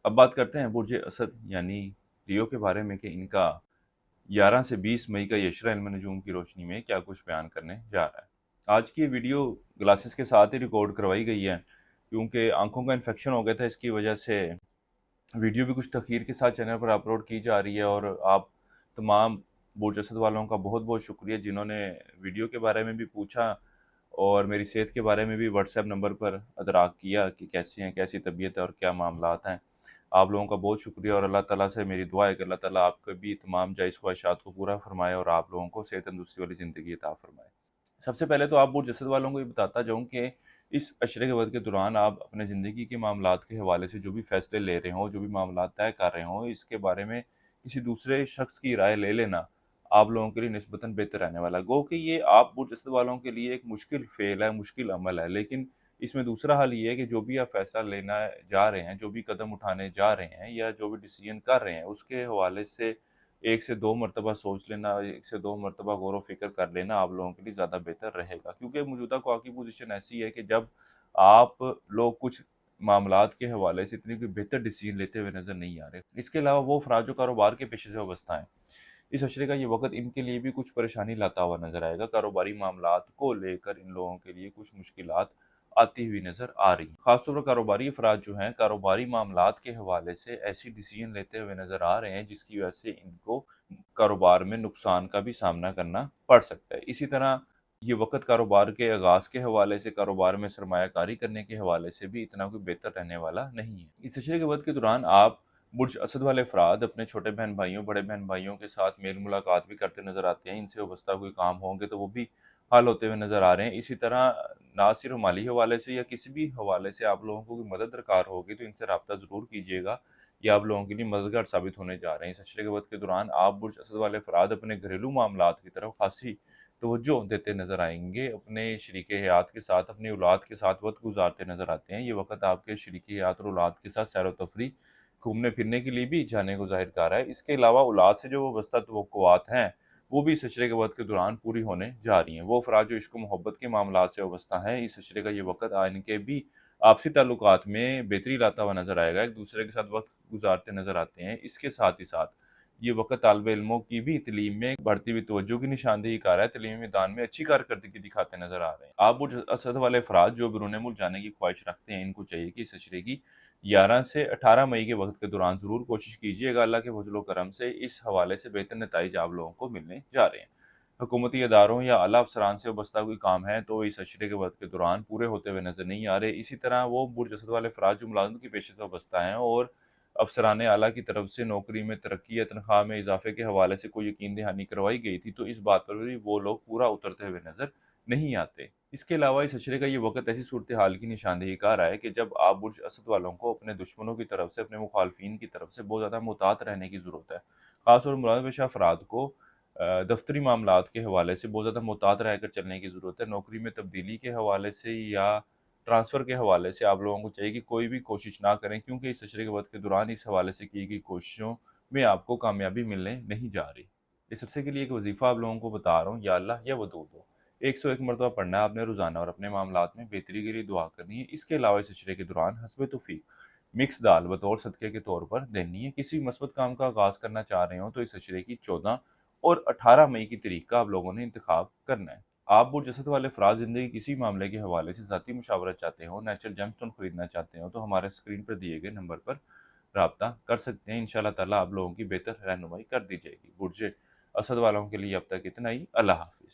अब बात करते हैं बुर्ज असद यानी लियो के बारे में कि इनका 11 से 20 मई का यशरा इल्म नजूम की रोशनी में क्या कुछ बयान करने जा रहा है। आज की ये वीडियो ग्लासेस के साथ ही रिकॉर्ड करवाई गई है क्योंकि आंखों का इन्फेक्शन हो गया था। इसकी वजह से वीडियो भी कुछ तखीर के साथ चैनल पर अपलोड की जा रही है और आप तमाम बुर्ज असद वालों का बहुत बहुत शुक्रिया जिन्होंने वीडियो के बारे में भी पूछा और मेरी सेहत के बारे में भी व्हाट्सएप नंबर पर अदराक किया कि कैसी हैं, कैसी तबीयत है और क्या मामलात हैं। आप लोगों का बहुत शुक्रिया और अल्लाह ताला से मेरी दुआ है कि अल्लाह ताला आपके भी तमाम जायज़ ख्वाहिशात को पूरा फरमाए और आप लोगों को सेहत तंदुरुस्ती वाली ज़िंदगी अता फरमाए। सबसे पहले तो आप बुर्ज असद वालों को ये बताता जाऊँ कि इस अशरे के वक़्त के दौरान आप अपने ज़िंदगी के मामलात के हवाले से जो भी फ़ैसले ले रहे हों, जो भी मामलात तय कर रहे हों, इसके बारे में किसी दूसरे शख़्स की राय ले लेना आप लोगों के लिए निस्बतन बेहतर रहने वाला है। गो कि ये आप बुर्ज असद वालों के लिए एक मुश्किल फ़ेल है, मुश्किल अमल है, लेकिन इसमें दूसरा हल ये है कि जो भी आप फ़ैसला लेना जा रहे हैं, जो भी कदम उठाने जा रहे हैं या जो भी डिसीज़न कर रहे हैं, उसके हवाले से 1 से 2 मरतबा सोच लेना, 1 से 2 मरतबा गौर-व-फ़िक्र कर लेना आप लोगों के लिए ज़्यादा बेहतर रहेगा। क्योंकि मौजूदा ख़्वा की पोज़ीशन ऐसी है कि जब आप लोग कुछ मामलात के हवाले से इतनी कोई बेहतर डिसीज़न लेते हुए नज़र नहीं आ रहे। इसके अलावा वो अफ़राद जो कारोबार के पेशे से वाबस्ता हैं, इस अशरे का ये वक़्त इनके लिए भी कुछ परेशानी लाता हुआ नज़र आएगा। कारोबारी मामलात को लेकर इन लोगों के लिए कुछ मुश्किलात आती हुई नज़र आ रही हैं। ख़ास तौर पर कारोबारी अफ़राद जो हैं, कारोबारी मामलात के हवाले से ऐसी डिसीज़न लेते हुए नज़र आ रहे हैं, जिसकी वजह से इनको कारोबार में नुकसान का भी सामना करना पड़ सकता है। इसी तरह ये वक़्त कारोबार के आगाज़ के हवाले से, कारोबार में सरमायाकारी करने के हवाले से भी इतना कोई बेहतर रहने वाला नहीं है। इस अशरे के वक़्त के दौरान आप बुर्ज असद वाले अफ़राद अपने छोटे बहन-भाइयों, बड़े बहन-भाइयों के साथ मेल-मुलाकात भी करते नज़र आते हैं। इनसे वाबस्ता कोई काम होंगे तो वो भी हल होते हुए नज़र आ रहे हैं। इसी तरह ना सिर्फ़ माली हवाले से या किसी भी हवाले से आप लोगों को कोई मदद दरकार होगी तो इनसे राब्ता ज़रूर कीजिएगा। ये आप लोगों के लिए मददगार साबित होने जा रहे हैं। इस अशरे के वक़्त के दौरान आप बुर्ज असद वाले अफ़राद अपने घरेलू मामलात की तरफ ख़ासी तवज्जो देते नज़र आएँगे। अपने शरीक-ए-हयात के साथ, अपनी औलाद के साथ वक़्त गुज़ारते नज़र आते हैं। ये वक़्त आपके शरीक-ए-हयात और औलाद के साथ सैर-व-तफ़रीह, घूमने-फिरने के लिए भी जाने को ज़ाहिर कर रहा है। इसके अलावा औलाद से जो वाबस्ता तवक्कुआत हैं, वो भी इस अशरे के वक़्त के दौरान पूरी होने जा रही हैं। वो अफ़राद जो इश्क-ओ-मोहब्बत के मामलात से वाबस्ता हैं, इस अशरे का ये वक़्त इनके भी आपसी ताल्लुकात में बेहतरी लाता हुआ नज़र आएगा, एक-दूसरे के साथ वक़्त गुज़ारते नज़र आते हैं। इसके साथ ही साथ ये वक़्त तालिब-इल्मों की भी तलीम में बढ़ती हुई तवज्जो की निशानदेही कर रहा है, तलीमी मैदान में अच्छी कारकर्दगी दिखाते नज़र आ रहे हैं। आप बुर्ज असद वाले अफ़राद जो बैरून मुल्क जाने की ख्वाहिश रखते हैं, इनको चाहिए कि इस अशरे की 11 से 18 मई के वक़्त के दौरान ज़रूर कोशिश कीजिएगा। अल्लाह के फज़ल व करम से इस हवाले से बेहतर नताइज आप लोगों को मिलने जा रहे हैं। हुकूमती इदारों या आला अफ़सरान से वाबस्ता कोई काम है तो इस अशरे के वक़्त के दौरान पूरे होते हुए नज़र नहीं आ रहे। इसी तरह वो बुर्ज असद वाले अफ़राद जो मुलाज़मत के पेशे से वाबस्ता हैं और अफ़सराने आला की तरफ से नौकरी में तरक्की या तनख्वाह में इज़ाफ़े के हवाले से कोई यकीन दहानी करवाई गई थी, तो इस बात पर भी वो लोग पूरा उतरते हुए नज़र नहीं आते। इसके अलावा इस अशरे का ये वक़्त ऐसी सूरत-ए-हाल की निशानदेही कर रहा है कि जब आप बुर्ज असद वालों को अपने दुश्मनों की तरफ से, अपने मुखालफिन की तरफ से बहुत ज़्यादा मुहतात रहने की ज़रूरत है। ख़ास तौर पर मुलाज़िम पेशा अफ़राद को दफ़्तरी मामलात के हवाले से बहुत ज़्यादा मुहतात रहकर चलने की ज़रूरत है। नौकरी में तब्दीली के हवाले से या ट्रांसफ़र के हवाले से आप लोगों को चाहिए कि कोई भी कोशिश ना करें क्योंकि इस अशरे के वक़्त के दौरान इस हवाले से की गई कोशिशों में आपको कामयाबी मिलने नहीं जा रही। इस अरसे के लिए एक वज़ीफ़ा आप लोगों को बता रहा हूँ, या अल्लाह या वदूद हो। 101 मरतबा पढ़ना है आपने रोज़ाना और अपने मामलात में बेहतरी के लिए दुआ करनी है। इसके अलावा इस अशरे के दौरान हस्ब तौफ़ीक़ मिक्स दाल बतौर सदक़े के तौर पर देनी है। किसी भी मस्बत काम का आगाज़ करना चाह रहे हों तो इस अशरे की 14 और 18 मई की तारीख का आप लोगों ने इंतख़ाब करना है। आप बुर्ज असद वाले अफ़राद ज़िंदगी किसी मामले के हवाले से ज़ाती मुशावरत चाहते हो, नेचुरल जेमस्टोन खरीदना चाहते हो, तो हमारे स्क्रीन पर दिए गए नंबर पर राब्ता कर सकते हैं। इंशाअल्लाह ताला आप लोगों की बेहतर रहनुमाई कर दी जाएगी। बुर्ज असद वालों के लिए अब तक इतना ही। अल्लाह हाफ़िज़।